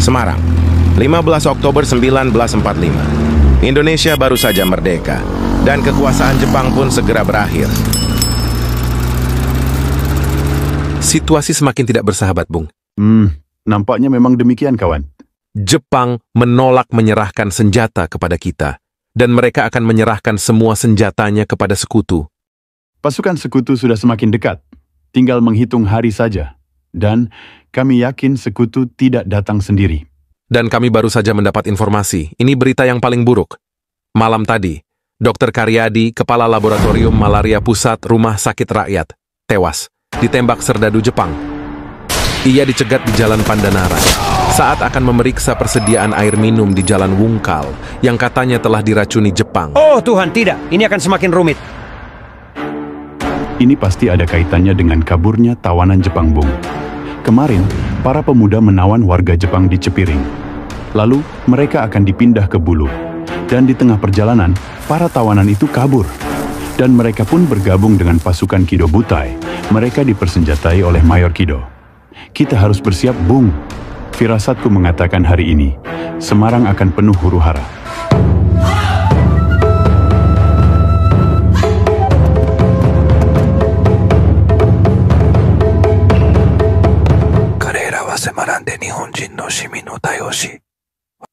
Semarang, 15 Oktober 1945. Indonesia baru saja merdeka, dan kekuasaan Jepang pun segera berakhir. Situasi semakin tidak bersahabat, Bung. Nampaknya memang demikian, kawan. Jepang menolak menyerahkan senjata kepada kita, dan mereka akan menyerahkan semua senjatanya kepada sekutu. Pasukan sekutu sudah semakin dekat, tinggal menghitung hari saja. Dan kami yakin sekutu tidak datang sendiri. Dan kami baru saja mendapat informasi, ini berita yang paling buruk. Malam tadi, Dr. Karyadi, Kepala Laboratorium Malaria Pusat Rumah Sakit Rakyat, tewas, ditembak serdadu Jepang. Ia dicegat di Jalan Pandanara saat akan memeriksa persediaan air minum di Jalan Wungkal yang katanya telah diracuni Jepang. Oh Tuhan, tidak. Ini akan semakin rumit. Ini pasti ada kaitannya dengan kaburnya tawanan Jepang, Bung. Kemarin, para pemuda menawan warga Jepang di Cepiring. Lalu, mereka akan dipindah ke Bulu. Dan di tengah perjalanan, para tawanan itu kabur. Dan mereka pun bergabung dengan pasukan Kido Butai. Mereka dipersenjatai oleh Mayor Kido. Kita harus bersiap, Bung. Firasatku mengatakan hari ini, Semarang akan penuh huru-hara. Semarang de Nihonjin no shimin o tai o shi,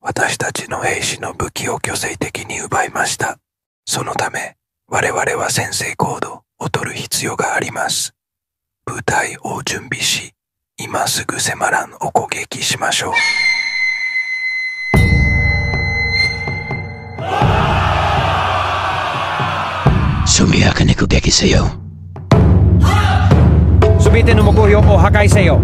watashitachi no heishi no buki o kyosei teki ni ubaimashita. Sono tame, wareware wa sensei kodo o toru hitsuyou ga arimasu. Butai o junbi shi, ima sugu Semarang o kogeki shimashou. Sumiaka ni kubeki seyo. Subite no mokuhyo o hakai seyo.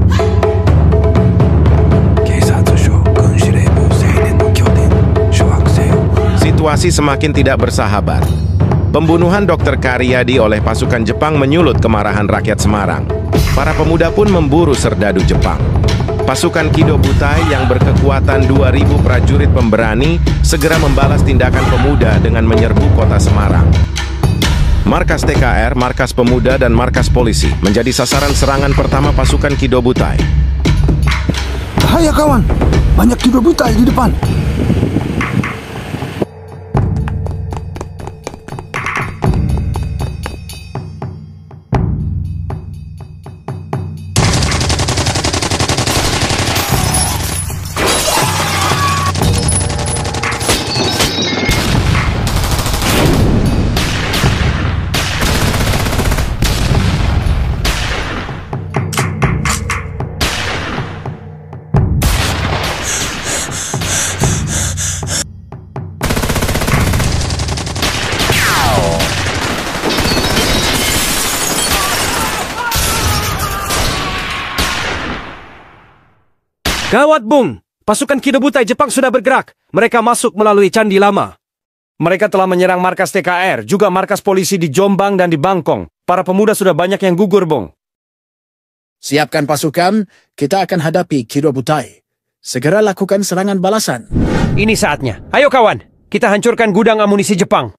Situasi semakin tidak bersahabat. Pembunuhan Dr. Karyadi oleh pasukan Jepang menyulut kemarahan rakyat Semarang. Para pemuda pun memburu serdadu Jepang. Pasukan Kido Butai yang berkekuatan 2.000 prajurit pemberani segera membalas tindakan pemuda dengan menyerbu kota Semarang. Markas TKR, markas pemuda, dan markas polisi menjadi sasaran serangan pertama pasukan Kido Butai. Bahaya, kawan! Banyak Kido Butai di depan. Gawat, Bung! Pasukan Kido Butai Jepang sudah bergerak. Mereka masuk melalui Candi Lama. Mereka telah menyerang markas TKR, juga markas polisi di Jombang dan di Bangkong. Para pemuda sudah banyak yang gugur, Bung. Siapkan pasukan, kita akan hadapi Kido Butai. Segera lakukan serangan balasan. Ini saatnya. Ayo kawan, kita hancurkan gudang amunisi Jepang.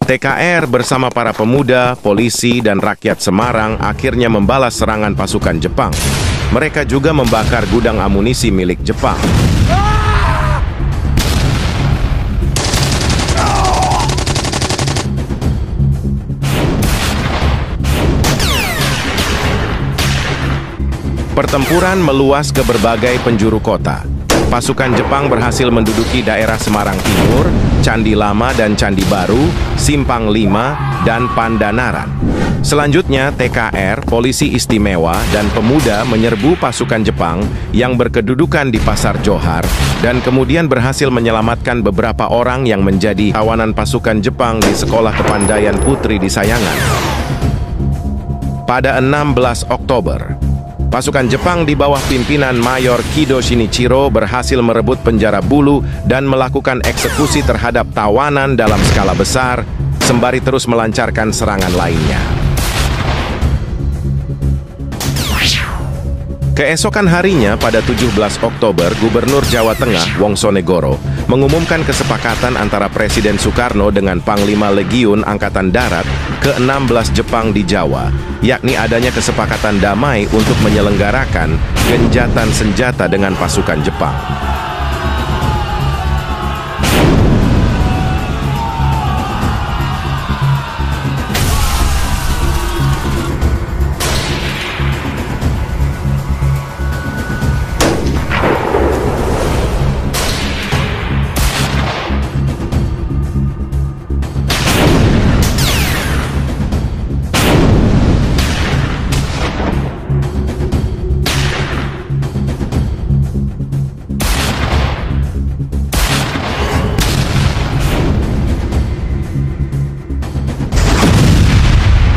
TKR bersama para pemuda, polisi, dan rakyat Semarang akhirnya membalas serangan pasukan Jepang. Mereka juga membakar gudang amunisi milik Jepang. Pertempuran meluas ke berbagai penjuru kota. Pasukan Jepang berhasil menduduki daerah Semarang Timur, Candi Lama dan Candi Baru, Simpang 5, dan Pandanaran. Selanjutnya, TKR, Polisi Istimewa, dan pemuda menyerbu pasukan Jepang yang berkedudukan di Pasar Johar dan kemudian berhasil menyelamatkan beberapa orang yang menjadi tawanan pasukan Jepang di Sekolah Kepandaian Putri di Sayangan. Pada 16 Oktober, pasukan Jepang di bawah pimpinan Mayor Kido Shinichiro berhasil merebut penjara Bulu dan melakukan eksekusi terhadap tawanan dalam skala besar, sembari terus melancarkan serangan lainnya. Keesokan harinya pada 17 Oktober, Gubernur Jawa Tengah Wongsonegoro mengumumkan kesepakatan antara Presiden Soekarno dengan Panglima Legiun Angkatan Darat ke-16 Jepang di Jawa, yakni adanya kesepakatan damai untuk menyelenggarakan genjatan senjata dengan pasukan Jepang.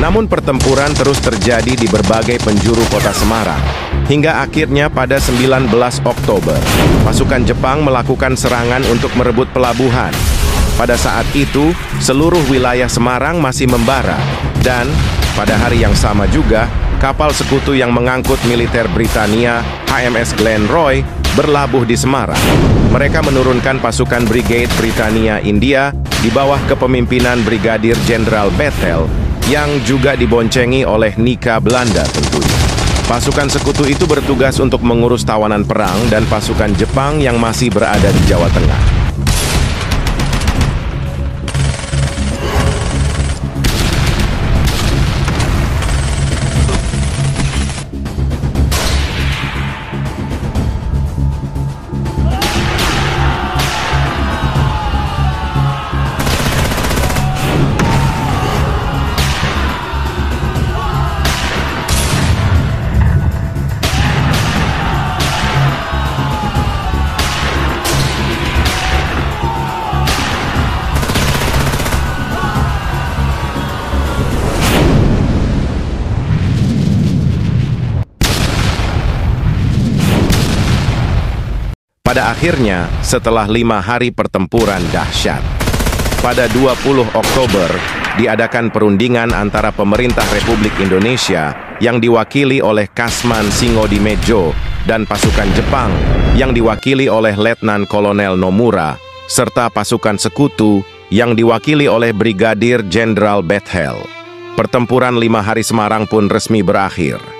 Namun pertempuran terus terjadi di berbagai penjuru kota Semarang. Hingga akhirnya pada 19 Oktober, pasukan Jepang melakukan serangan untuk merebut pelabuhan. Pada saat itu, seluruh wilayah Semarang masih membara. Dan pada hari yang sama juga, kapal sekutu yang mengangkut militer Britania, HMS Glenroy, berlabuh di Semarang. Mereka menurunkan pasukan Brigade Britania India di bawah kepemimpinan Brigadir Jenderal Bethel, yang juga diboncengi oleh Nika Belanda tentunya. Pasukan sekutu itu bertugas untuk mengurus tawanan perang dan pasukan Jepang yang masih berada di Jawa Tengah. Pada akhirnya, setelah 5 hari pertempuran dahsyat, pada 20 Oktober diadakan perundingan antara pemerintah Republik Indonesia yang diwakili oleh Kasman Singodimedjo dan pasukan Jepang yang diwakili oleh Letnan Kolonel Nomura, serta pasukan sekutu yang diwakili oleh Brigadir Jenderal Bethel. Pertempuran 5 hari Semarang pun resmi berakhir.